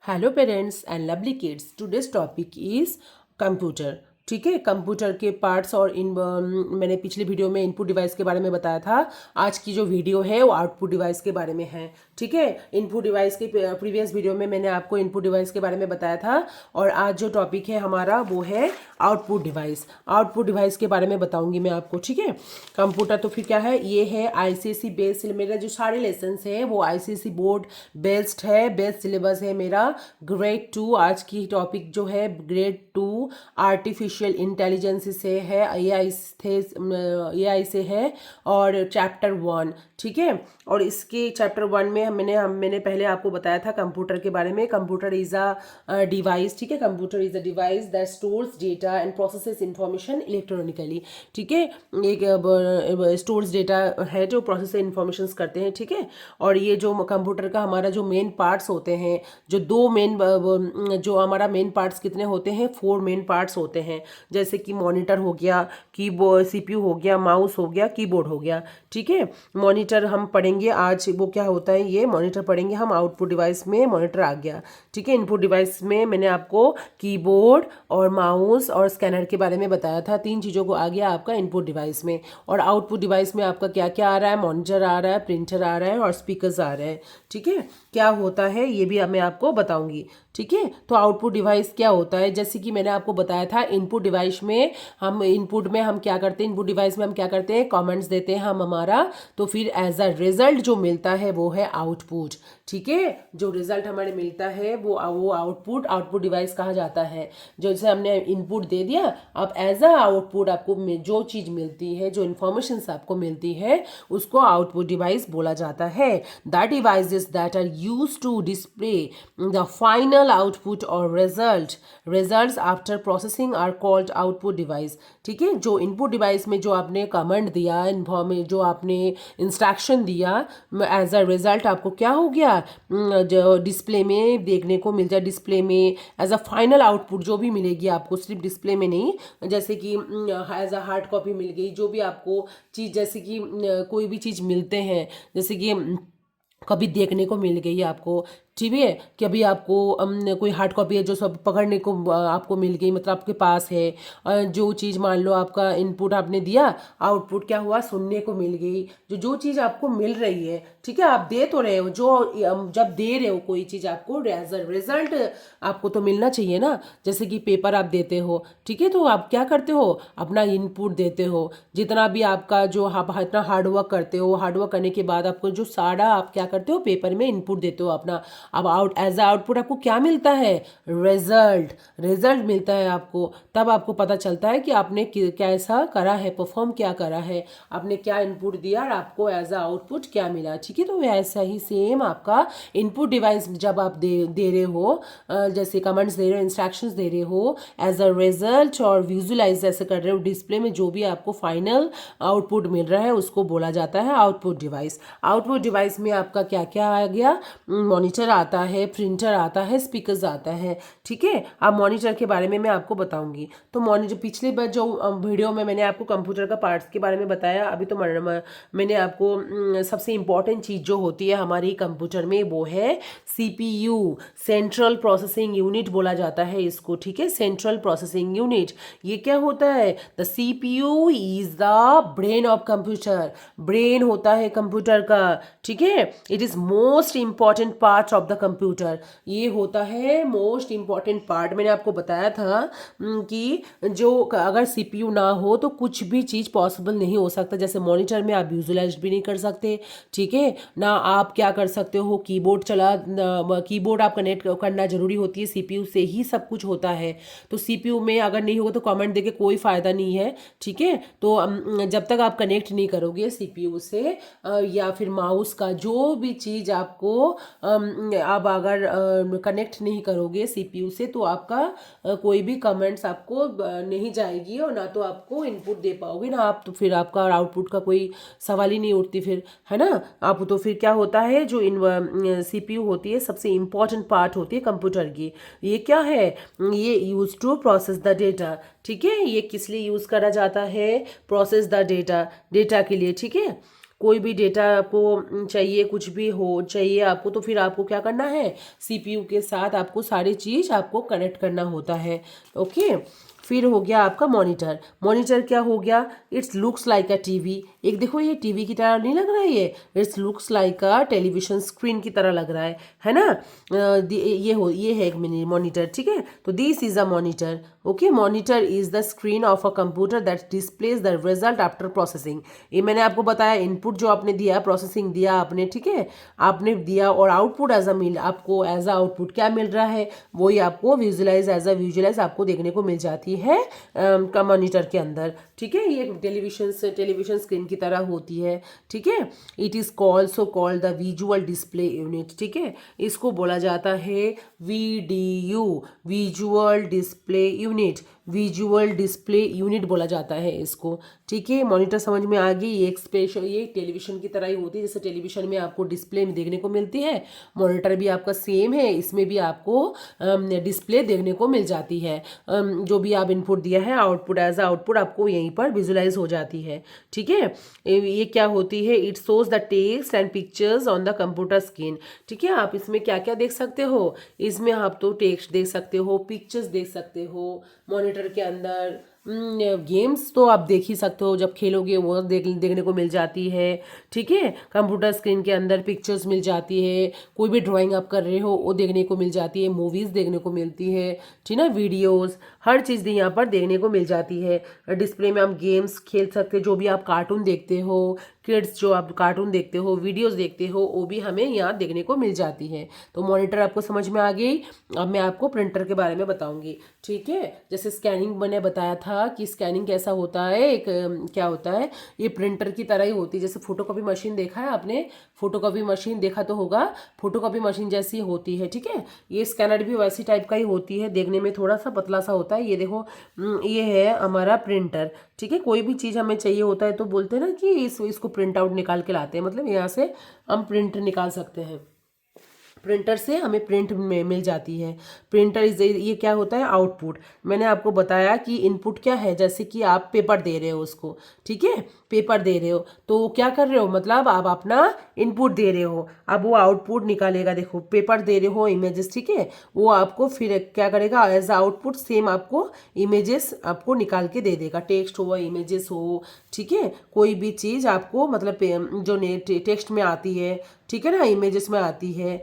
Hello parents and lovely kids, today's topic is computer. ठीक है, computer के parts और मैंने पिछले वीडियो में इनपुट डिवाइस के बारे में बताया था। आज की जो वीडियो है वो आउटपुट डिवाइस के बारे में है। ठीक है, इनपुट डिवाइस के प्रीवियस वीडियो में मैंने आपको इनपुट डिवाइस के बारे में बताया था और आज जो टॉपिक है हमारा वो है आउटपुट डिवाइस। आउटपुट डिवाइस के बारे में बताऊंगी मैं आपको। ठीक है, कंप्यूटर तो फिर क्या है, ये है आईसीएसई बेस्ड। मेरा जो सारे लेसन है वो आईसीएसई बोर्ड बेस्ड है, बेस्ड सिलेबस है मेरा। ग्रेड 2 आज की टॉपिक जो है ग्रेड 2 आर्टिफिशियल इंटेलिजेंस से है, एआई से है और चैप्टर 1। ठीक है, और इसके चैप्टर 1 में मैंने पहले आपको बताया था कंप्यूटर के बारे में। Computer is a device. ठीक है, computer is a device that stores data and processes information electronically. ठीक है, एक स्टोर्स डेटा है जो प्रोसेस से इंफॉर्मेशन करते हैं। ठीक है, और ये जो कंप्यूटर का हमारा जो मेन पार्ट्स होते हैं, जो दो मेन जो हमारा मेन पार्ट्स कितने होते हैं, 4 मेन पार्ट्स होते हैं। जैसे कि मॉनिटर हो गया, कीबोर्ड सीपीयू हो गया, माउस हो गया, कीबोर्ड हो गया। ठीक है, मॉनिटर हम पढ़ेंगे आज, वो क्या होता है ये मॉनिटर पढ़ेंगे हम। आउटपुट डिवाइस में मॉनिटर आ गया। ठीक है, इनपुट डिवाइस में मैंने आपको कीबोर्ड और माउस और स्कैनर के बारे में बताया था। 3 चीज़ों को आ गया आपका इनपुट डिवाइस में। और आउटपुट डिवाइस में आपका क्या क्या आ रहा है, मॉनिटर आ रहा है, प्रिंटर आ रहा है और स्पीकर्स आ रहे हैं। ठीक है, क्या होता है ये भी मैं आपको बताऊंगी। ठीक है, तो आउटपुट डिवाइस क्या होता है, जैसे कि मैंने आपको बताया था इनपुट डिवाइस में हम क्या करते हैं, इनपुट डिवाइस में हम क्या करते हैं, कमेंट्स देते हैं हम हमारा, तो फिर एज अ रिजल्ट जो मिलता है वो है आउटपुट। ठीक है, जो रिजल्ट हमारे मिलता है वो आउटपुट डिवाइस कहा जाता है। जैसे हमने इनपुट दे दिया, अब एज अ आउटपुट आपको जो चीज़ मिलती है, जो इन्फॉर्मेशन आपको मिलती है, उसको आउटपुट डिवाइस बोला जाता है। That devices that are used to display the final output और results after processing are called output device. ठीक है, जो इनपुट डिवाइस में जो आपने कमांड दिया, जो आपने इंस्ट्रक्शन दिया, एज अ रिजल्ट आपको क्या हो गया, जो डिस्प्ले में देखने को मिल जाए, डिस्प्ले में एज अ फाइनल आउटपुट जो भी मिलेगी आपको, सिर्फ डिस्प्ले में नहीं, जैसे कि एज अ हार्ड कॉपी मिल गई, जो भी आपको चीज़, जैसे कि कोई भी चीज़ मिलते हैं, जैसे कि कभी देखने को मिल गई आपको। ठीक है, कि अभी आपको कोई हार्ड कॉपी है जो सब पकड़ने को आपको मिल गई, मतलब आपके पास है। जो चीज़ मान लो आपका इनपुट आपने दिया, आउटपुट क्या हुआ, सुनने को मिल गई। जो चीज़ आपको मिल रही है, ठीक है, आप दे तो रहे हो, जब दे रहे हो कोई चीज़ आपको एज अ रिजल्ट आपको तो मिलना चाहिए ना। जैसे कि पेपर आप देते हो, ठीक है, तो आप क्या करते हो, अपना इनपुट देते हो, जितना भी आपका जो आप इतना हार्डवर्क करते हो, हार्डवर्क करने के बाद आपको जो सारा आप क्या करते हो, पेपर में इनपुट देते हो अपना। अब एज अ आउटपुट आपको क्या मिलता है, रिजल्ट मिलता है आपको। तब आपको पता चलता है कि आपने कैसा करा है, परफॉर्म क्या करा है, आपने क्या इनपुट दिया और आपको एज अ आउटपुट क्या मिला। ठीक है, तो ऐसा ही सेम आपका इनपुट डिवाइस जब आप दे रहे हो, जैसे कमेंट्स दे रहे हो, इंस्ट्रक्शंस दे रहे हो, एज अ रिजल्ट और विजुलाइज जैसे कर रहे हो, डिस्प्ले में जो भी आपको फाइनल आउटपुट मिल रहा है उसको बोला जाता है आउटपुट डिवाइस। आउटपुट डिवाइस में आपका क्या क्या आ गया, मॉनिटर आता है, प्रिंटर आता है, स्पीकर्स आता है। ठीक है, अब मॉनिटर के बारे में मैं आपको बताऊंगी। तो मॉनिटर पिछले बार जो वीडियो में मैंने आपको कंप्यूटर का पार्ट्स के बारे में बताया, अभी तो मैंने आपको सबसे इंपॉर्टेंट चीज़ जो होती है हमारी कंप्यूटर में वो है सीपीयू, सेंट्रल प्रोसेसिंग यूनिट बोला जाता है इसको। ठीक है, सेंट्रल प्रोसेसिंग यूनिट, ये क्या होता है, the CPU is the brain of computer. Brain होता है कंप्यूटर का। ठीक है, it is most important part of the computer. ये होता है मोस्ट इंपॉर्टेंट पार्ट। मैंने आपको बताया था कि जो अगर सीपीयू ना हो तो कुछ भी चीज़ पॉसिबल नहीं हो सकता। जैसे मॉनिटर में आप विजुलाइज भी नहीं कर सकते, ठीक है ना, आप क्या कर सकते हो, कीबोर्ड आप कनेक्ट करना जरूरी होती है, सीपीयू से ही सब कुछ होता है। तो सीपीयू में अगर नहीं होगा तो कमेंट देके कोई फ़ायदा नहीं है। ठीक है, तो जब तक आप कनेक्ट नहीं करोगे सीपीयू से या फिर माउस का जो भी चीज़ आपको आप अगर कनेक्ट नहीं करोगे सीपीयू से, तो आपका कोई भी कमेंट्स आपको नहीं जाएगी और ना तो आपको इनपुट दे पाओगे ना आप, तो फिर आपका आउटपुट का कोई सवाल ही नहीं उठती फिर, है ना। आप तो फिर क्या होता है, जो सीपीयू होती है सबसे इंपॉर्टेंट पार्ट होती है कंप्यूटर की। ये क्या है, ये use to process the data. ठीक है, ये किस लिए यूज़ करा जाता है, प्रोसेस द डेटा के लिए। ठीक है, कोई भी डेटा आपको चाहिए, कुछ भी हो चाहिए आपको, तो फिर आपको क्या करना है, CPU के साथ आपको सारी चीज़ आपको कनेक्ट करना होता है। ओके, फिर हो गया आपका मॉनिटर। मॉनिटर क्या हो गया, it's looks like a TV. एक देखो ये टीवी की तरह नहीं लग रहा है, ये it's looks like a television screen की तरह लग रहा है ना। ये है एक मिनी मॉनिटर, ठीक है। तो this is a monitor. Okay, monitor is the screen of a computer that displays the result after processing. ये मैंने आपको बताया, इनपुट जो आपने दिया, प्रोसेसिंग दिया आपने, ठीक है, आपने दिया, और आउटपुट एज अ मिल, आपको एज अ आउटपुट क्या मिल रहा है, वही आपको विजुअलाइज आपको देखने को मिल जाती है का मॉनिटर के अंदर, ठीक है। ये टेलीविजन स्क्रीन की तरह होती है, ठीक है। It is also called the visual display unit, ठीक है। इसको बोला जाता है VDU, visual display unit, visual display unit बोला जाता है इसको, ठीक है। मॉनिटर समझ में आ गई। ये एक स्पेशल, ये टेलीविजन की तरह ही होती है, जैसे टेलीविजन में आपको डिस्प्ले में देखने को मिलती है, मॉनिटर भी आपका सेम है, इसमें भी आपको डिस्प्ले देखने को मिल जाती है। जो भी आप इनपुट दिया है, आउटपुट एज आउटपुट आपको यहीं पर विजुलाइज हो जाती है, ठीक है। ये क्या होती है, it shows the text and pictures on the computer screen, ठीक है। आप इसमें क्या क्या देख सकते हो, इसमें आप तो टेक्स्ट देख सकते हो, पिक्चर्स देख सकते हो मॉनिटर के अंदर। गेम्स तो आप देख ही सकते हो, जब खेलोगे वो देखने को मिल जाती है, ठीक है। कंप्यूटर स्क्रीन के अंदर पिक्चर्स मिल जाती है, कोई भी ड्राइंग आप कर रहे हो वो देखने को मिल जाती है, मूवीज़ देखने को मिलती है, ठीक है ना, वीडियोस, हर चीज़ यहाँ पर देखने को मिल जाती है। डिस्प्ले में आप गेम्स खेल सकते, जो भी आप कार्टून देखते हो, किड्स जो आप कार्टून देखते हो, वीडियोस देखते हो, वो भी हमें यहाँ देखने को मिल जाती है। तो मॉनिटर आपको समझ में आ गई। अब मैं आपको प्रिंटर के बारे में बताऊंगी, ठीक है। जैसे स्कैनिंग मैंने बताया था कि स्कैनिंग कैसा होता है, एक क्या होता है, ये प्रिंटर की तरह ही होती है। जैसे फोटोकॉपी मशीन देखा है आपने, फोटोकॉपी मशीन देखा तो होगा, फोटोकॉपी मशीन जैसी होती है, ठीक है। ये स्कैनर भी वैसी टाइप का ही होती है, देखने में थोड़ा सा पतला सा होता है। ये देखो, ये है हमारा प्रिंटर, ठीक है। कोई भी चीज़ हमें चाहिए होता है तो बोलते हैं ना कि इसको प्रिंट आउट निकाल के लाते हैं, मतलब यहाँ से हम प्रिंट निकाल सकते हैं, प्रिंटर से हमें प्रिंट में मिल जाती है। प्रिंटर इज, ये क्या होता है, आउटपुट। मैंने आपको बताया कि इनपुट क्या है, जैसे कि आप पेपर दे रहे हो उसको, ठीक है, पेपर दे रहे हो तो क्या कर रहे हो, मतलब आप अपना इनपुट दे रहे हो, अब वो आउटपुट निकालेगा। देखो पेपर दे रहे हो, इमेजेस, ठीक है, वो आपको फिर क्या करेगा, एज आउटपुट सेम आपको इमेजेस आपको निकाल के दे देगा, टेक्स्ट हो, इमेजेस हो, ठीक है, कोई भी चीज़ आपको मतलब जो टेक्स्ट में आती है, ठीक है ना, इमेजेस में आती है।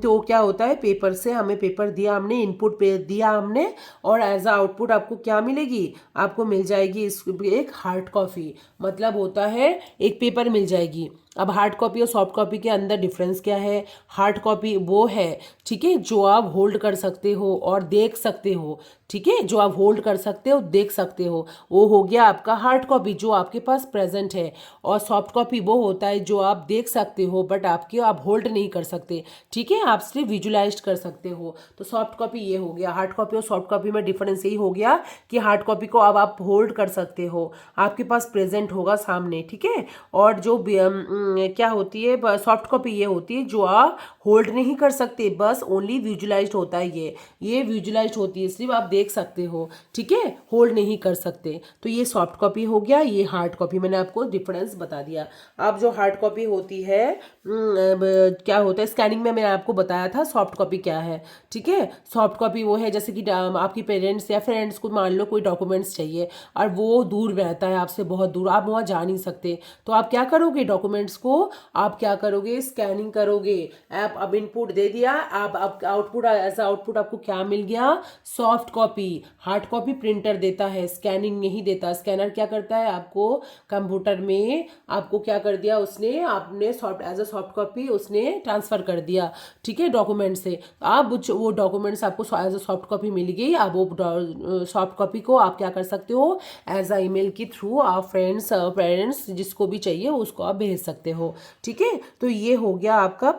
तो क्या होता है, पेपर से हमें पेपर दिया हमने, इनपुट पे दिया हमने, और एज अ आउटपुट आपको क्या मिलेगी, आपको मिल जाएगी एक हार्ड कॉपी, मतलब होता है एक पेपर मिल जाएगी। अब हार्ड कॉपी और सॉफ्ट कॉपी के अंदर डिफरेंस क्या है, हार्ड कॉपी वो है, ठीक है, जो आप होल्ड कर सकते हो और देख सकते हो, ठीक है, जो आप होल्ड कर सकते हो, देख सकते हो, वो हो गया आपका हार्ड कॉपी जो आपके पास प्रेजेंट है। और सॉफ्ट कॉपी वो होता है जो आप देख सकते हो बट आप होल्ड नहीं कर सकते, ठीक है, आप सिर्फ विजुलाइज कर सकते हो। तो सॉफ्ट कॉपी ये हो गया। हार्ड कॉपी और सॉफ्ट कॉपी में डिफरेंस यही हो गया कि हार्ड कॉपी को अब आप होल्ड कर सकते हो, आपके पास प्रेजेंट होगा सामने, ठीक है। और जो क्या होती है, सॉफ्ट कॉपी ये होती है जो आप होल्ड नहीं कर सकते, बस ओनली विजुलाइज्ड होता है, ये विजुलाइज्ड होती है, सिर्फ आप देख सकते हो, ठीक है, होल्ड नहीं कर सकते। तो ये सॉफ्ट कॉपी हो गया, ये हार्ड कॉपी, मैंने आपको डिफरेंस बता दिया। अब जो हार्ड कॉपी होती है, क्या होता है, स्कैनिंग में मैंने आपको बताया था सॉफ्ट कॉपी क्या है, ठीक है। सॉफ्ट कॉपी वो है जैसे कि आपकी पेरेंट्स या फ्रेंड्स को मान लो कोई डॉक्यूमेंट्स चाहिए और वो दूर रहता है आपसे, बहुत दूर, आप वहाँ जा नहीं सकते, तो आप क्या करोगे, डॉक्यूमेंट्स को आप क्या करोगे, स्कैनिंग करोगे। आप अब इनपुट दे दिया, आप आउटपुट, एज आउटपुट आपको क्या मिल गया, soft copy. Hard copy printer देता है, स्कैनिंग नहीं देता। स्कैनर क्या करता है, आपको कंप्यूटर में आपको क्या कर दिया उसने, आपने soft as a soft copy उसने ट्रांसफर कर दिया, ठीक है, डॉक्यूमेंट से। अब वो डॉक्यूमेंट्स आपको एज अ सॉफ्ट कॉपी मिल गई। अब वो सॉफ्ट कॉपी को आप क्या कर सकते हो, एज अ ईमेल के थ्रू आप फ्रेंड्स, पेरेंट्स, जिसको भी चाहिए उसको आप भेज सकते हो, ठीक है। तो ये हो गया आपका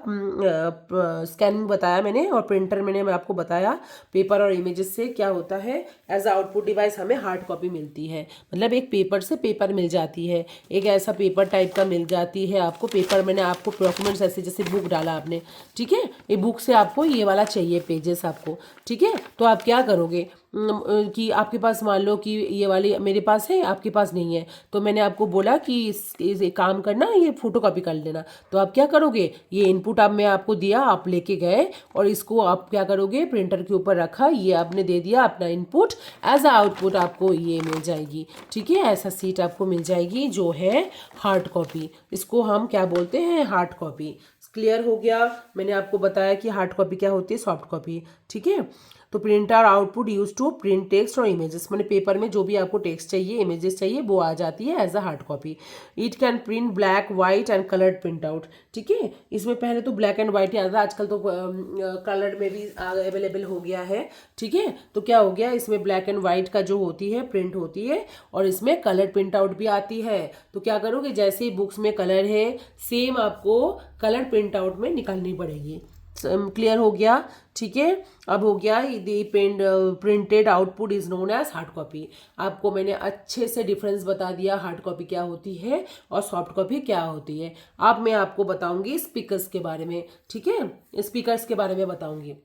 स्कैनिंग बताया मैंने, और प्रिंटर मैंने आपको बताया पेपर और इमेजेस से क्या होता है। एज आउटपुट डिवाइस हमें हार्ड कॉपी मिलती है, मतलब एक पेपर से पेपर मिल जाती है, एक ऐसा पेपर टाइप का मिल जाती है आपको पेपर। मैंने आपको डॉक्यूमेंट्स ऐसे जैसे बुक डाला आपने, ठीक है, ये बुक से आपको ये वाला चाहिए पेजेस आपको, ठीक है। तो आप क्या करोगे, कि आपके पास मान लो कि ये वाली मेरे पास है, आपके पास नहीं है, तो मैंने आपको बोला कि इस एक काम करना, ये फोटोकॉपी कर लेना। तो आप क्या करोगे, ये इनपुट आप मैं आपको दिया, आप लेके गए और इसको आप क्या करोगे, प्रिंटर के ऊपर रखा, ये आपने दे दिया अपना इनपुट, एज अ आउटपुट आपको ये मिल जाएगी। ठीक है, ऐसा सीट आपको मिल जाएगी जो है हार्ड कॉपी। इसको हम क्या बोलते हैं, हार्ड कॉपी। क्लियर हो गया। मैंने आपको बताया कि हार्ड कॉपी क्या होती है, सॉफ्ट कॉपी। ठीक है, तो printer output use to print text और इमेजेस, मैंने पेपर में जो भी आपको टेक्स्ट चाहिए, इमेजेस चाहिए, वो आ जाती है as a hard copy. It can print black, white and coloured print out. ठीक है, इसमें पहले तो ब्लैक एंड वाइट ही आता था, आजकल तो कलर्ड में भी अवेलेबल हो गया है। ठीक है, तो क्या हो गया, इसमें ब्लैक एंड वाइट का जो होती है प्रिंट होती है और इसमें कलर प्रिंट आउट भी आती है। तो क्या करोगे, जैसे ही बुक्स में कलर है, सेम आपको कलर प्रिंट आउट में निकालनी पड़ेगी। क्लियर हो गया। ठीक है, अब हो गया the printed output is known as hard copy. आपको मैंने अच्छे से डिफरेंस बता दिया, हार्ड कॉपी क्या होती है और सॉफ्ट कॉपी क्या होती है। अब मैं आपको बताऊंगी स्पीकर्स के बारे में। ठीक है, स्पीकर्स के बारे में बताऊंगी।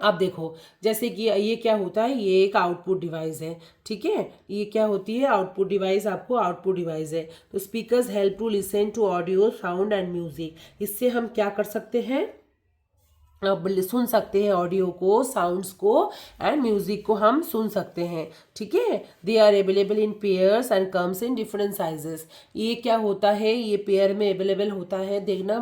आप देखो, जैसे कि ये क्या होता है, ये एक आउटपुट डिवाइस है। ठीक है, ये क्या होती है, आउटपुट डिवाइस, आपको आउटपुट डिवाइस है। तो speakers help to listen to audio, sound and music. इससे हम क्या कर सकते हैं, अब सुन सकते हैं ऑडियो को, साउंड्स को एंड म्यूजिक को हम सुन सकते हैं। ठीक है, they are available in pairs and comes in different sizes. ये क्या होता है, ये पेयर में अवेलेबल होता है। देखना,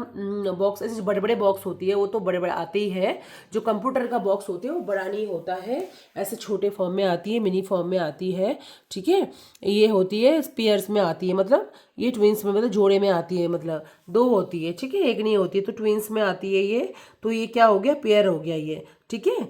बॉक्स ऐसे बड़े बड़े बॉक्स होती है, वो तो बड़े बड़े आते ही है। जो कंप्यूटर का बॉक्स होते हैं वो बड़ा नहीं होता है, ऐसे छोटे फॉर्म में आती है, मिनी फॉर्म में आती है। ठीक है, ये होती है पेयर्स में आती है, मतलब ये ट्विंस में, मतलब जोड़े में आती है, मतलब दो होती है। ठीक है, एक नहीं होती है, तो ट्विंस में आती है ये। तो ये क्या हो गया, पेयर हो गया ये। ठीक है,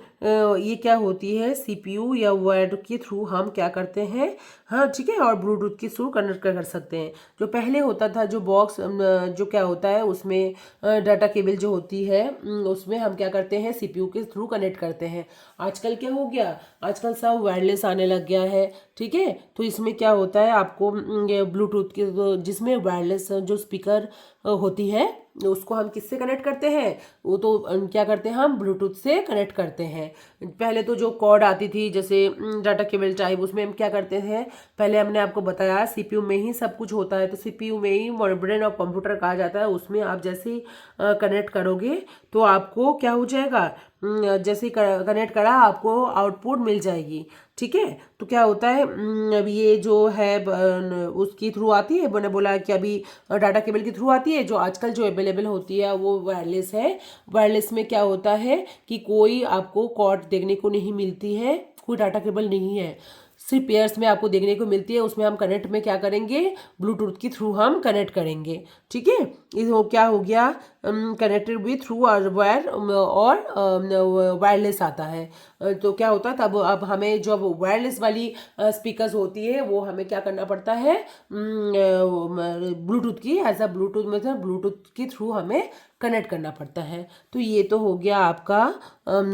ये क्या होती है, सीपीयू या वर्ड के थ्रू हम क्या करते हैं, हाँ ठीक है, और ब्लूटूथ के थ्रू कनेक्ट कर सकते हैं। जो पहले होता था, जो बॉक्स जो क्या होता है, उसमें डाटा केबल जो होती है, उसमें हम क्या करते हैं, सीपीयू के थ्रू कनेक्ट करते हैं। आजकल क्या हो गया, आजकल सब वायरलेस आने लग गया है। ठीक है, तो इसमें क्या होता है, आपको ब्लूटूथ के, जिसमें वायरलेस जो स्पीकर होती है, उसको हम किससे कनेक्ट करते हैं, वो तो क्या करते हैं, हम ब्लूटूथ से कनेक्ट करते हैं। पहले तो जो कॉर्ड आती थी, जैसे डाटा केबल टाइप, उसमें हम क्या करते हैं, पहले हमने आपको बताया सीपीयू में ही सब कुछ होता है। तो सीपीयू में ही ब्रेन ऑफ कंप्यूटर कहा जाता है, उसमें आप जैसे ही कनेक्ट करोगे तो आपको क्या हो जाएगा, जैसे ही कनेक्ट करा आपको आउटपुट मिल जाएगी। ठीक है, तो क्या होता है, अभी ये जो है उसकी थ्रू आती है, मैंने बोला कि अभी डाटा केबल के थ्रू आती है। जो आजकल जो अवेलेबल होती है वो वायरलेस है। वायरलेस में क्या होता है कि कोई आपको कॉर्ड देखने को नहीं मिलती है, कोई डाटा केबल नहीं है, सिर्फ पेयर्स में आपको देखने को मिलती है। उसमें हम कनेक्ट में क्या करेंगे, ब्लूटूथ के थ्रू हम कनेक्ट करेंगे। ठीक है, ये क्या हो गया, कनेक्टेड विथ थ्रू और वायर और वायरलेस आता है। तो क्या होता है, तब अब हमें जब वायरलेस वाली स्पीकर्स होती है, वो हमें क्या करना पड़ता है, ब्लूटूथ की, एज अ ब्लूटूथ मतलब ब्लूटूथ के थ्रू हमें कनेक्ट करना पड़ता है। तो ये तो हो गया आपका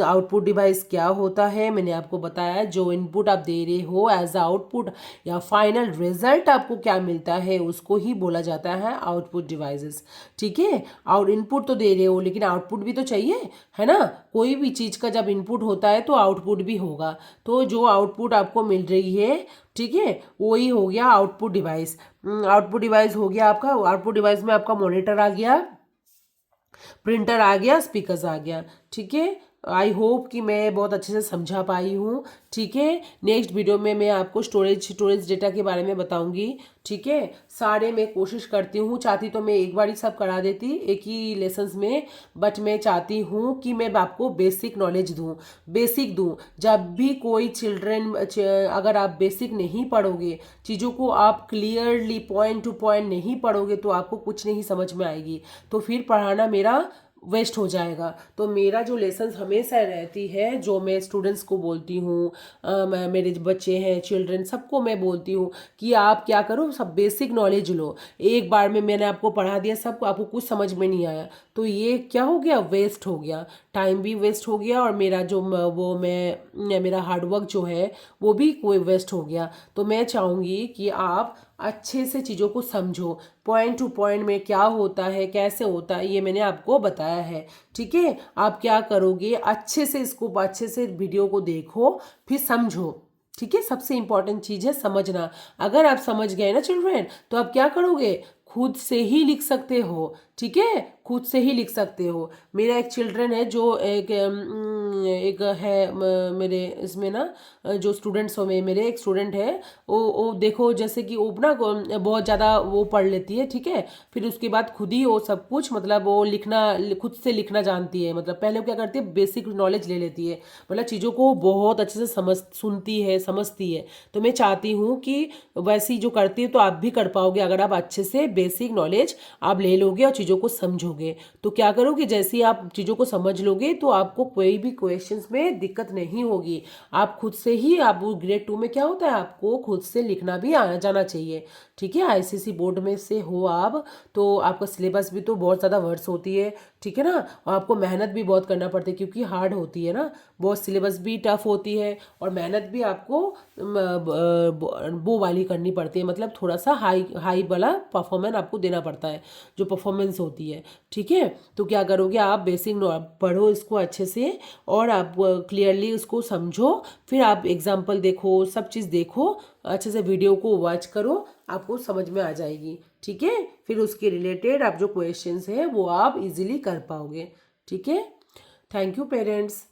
आउटपुट डिवाइस क्या होता है, मैंने आपको बताया। जो इनपुट आप दे रहे हो एज अ आउटपुट या फाइनल रिजल्ट आपको क्या मिलता है, उसको ही बोला जाता है आउटपुट डिवाइसेस। ठीक है, और इनपुट तो दे रहे हो, लेकिन आउटपुट भी तो चाहिए, है ना। कोई भी चीज़ का जब इनपुट होता है तो आउटपुट भी होगा। तो जो आउटपुट आपको मिल रही है, ठीक है, वही हो गया आउटपुट डिवाइस। आउटपुट डिवाइस हो गया आपका। आउटपुट डिवाइस में आपका मॉनिटर आ गया, प्रिंटर आ गया, स्पीकर्स आ गया। ठीक है, आई होप कि मैं बहुत अच्छे से समझा पाई हूँ। ठीक है, नेक्स्ट वीडियो में मैं आपको स्टोरेज डेटा के बारे में बताऊंगी। ठीक है, सारे मैं कोशिश करती हूँ, चाहती तो मैं एक बार ही सब करा देती एक ही लेसन्स में, बट मैं चाहती हूँ कि मैं आपको बेसिक नॉलेज दूँ, बेसिक दूँ। जब भी कोई चिल्ड्रन, अगर आप बेसिक नहीं पढ़ोगे, चीज़ों को आप क्लियरली पॉइंट टू पॉइंट नहीं पढ़ोगे, तो आपको कुछ नहीं समझ में आएगी, तो फिर पढ़ाना मेरा वेस्ट हो जाएगा। तो मेरा जो लेसन हमेशा रहती है, जो मैं स्टूडेंट्स को बोलती हूँ, मेरे बच्चे हैं, चिल्ड्रन, सबको मैं बोलती हूँ कि आप क्या करो, सब बेसिक नॉलेज लो। एक बार में मैंने आपको पढ़ा दिया, सब आपको कुछ समझ में नहीं आया, तो ये क्या हो गया, वेस्ट हो गया, टाइम भी वेस्ट हो गया और मेरा जो मेरा हार्डवर्क जो है वो भी कोई वेस्ट हो गया। तो मैं चाहूँगी कि आप अच्छे से चीज़ों को समझो, पॉइंट टू पॉइंट में क्या होता है कैसे होता है ये मैंने आपको बताया है। ठीक है, आप क्या करोगे, अच्छे से इसको अच्छे से वीडियो को देखो फिर समझो। ठीक है, सबसे इंपॉर्टेंट चीज़ है समझना। अगर आप समझ गए ना चिल्ड्रेन, तो आप क्या करोगे, खुद से ही लिख सकते हो। ठीक है, खुद से ही लिख सकते हो। मेरा एक चिल्ड्रन है जो एक है मेरे इसमें ना, जो स्टूडेंट्स हो में मेरे एक स्टूडेंट है, वो देखो जैसे कि वो ना बहुत ज़्यादा वो पढ़ लेती है। ठीक है, फिर उसके बाद खुद ही वो सब कुछ मतलब वो लिखना खुद से लिखना जानती है। मतलब पहले वो क्या करती है, बेसिक नॉलेज ले लेती है, मतलब चीज़ों को बहुत अच्छे से सुनती है समझती है। तो मैं चाहती हूँ कि वैसी जो करती है तो आप भी कर पाओगे अगर आप अच्छे से बेसिक नॉलेज आप ले लोगे और चीज़ों को समझोगे। तो क्या करोगे, जैसे ही आप चीज़ों को समझ लोगे तो आपको कोई भी क्वेश्चंस में दिक्कत नहीं होगी। आप खुद से ही, आप ग्रेड 2 में क्या होता है, आपको खुद से लिखना भी आना जाना चाहिए। ठीक है, आईसीएसई बोर्ड में से हो आप, तो आपका सिलेबस भी तो बहुत ज़्यादा वर्ड्स होती है। ठीक है ना, और आपको मेहनत भी बहुत करना पड़ता है क्योंकि हार्ड होती है ना, बहुत सिलेबस भी टफ होती है और मेहनत भी आपको वो वाली करनी पड़ती है, मतलब थोड़ा सा हाई हाई वाला परफॉर्मेंस आपको देना पड़ता है, जो परफॉर्मेंस होती है। ठीक है, तो क्या करोगे आप, बेसिक पढ़ो इसको अच्छे से और आप क्लियरली उसको समझो, फिर आप एग्जाम्पल देखो, सब चीज़ देखो, अच्छे से वीडियो को वॉच करो, आपको समझ में आ जाएगी। ठीक है, फिर उसके रिलेटेड आप जो क्वेश्चंस है वो आप इजीली कर पाओगे। ठीक है, थैंक यू पेरेंट्स।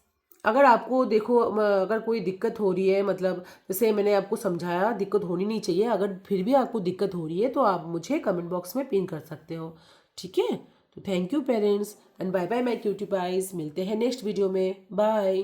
अगर आपको देखो अगर कोई दिक्कत हो रही है, मतलब जैसे मैंने आपको समझाया दिक्कत होनी नहीं चाहिए, अगर फिर भी आपको दिक्कत हो रही है तो आप मुझे कमेंट बॉक्स में पिन कर सकते हो। ठीक है, तो thank you parents and bye bye my cutie pies, मिलते हैं नेक्स्ट वीडियो में, बाय।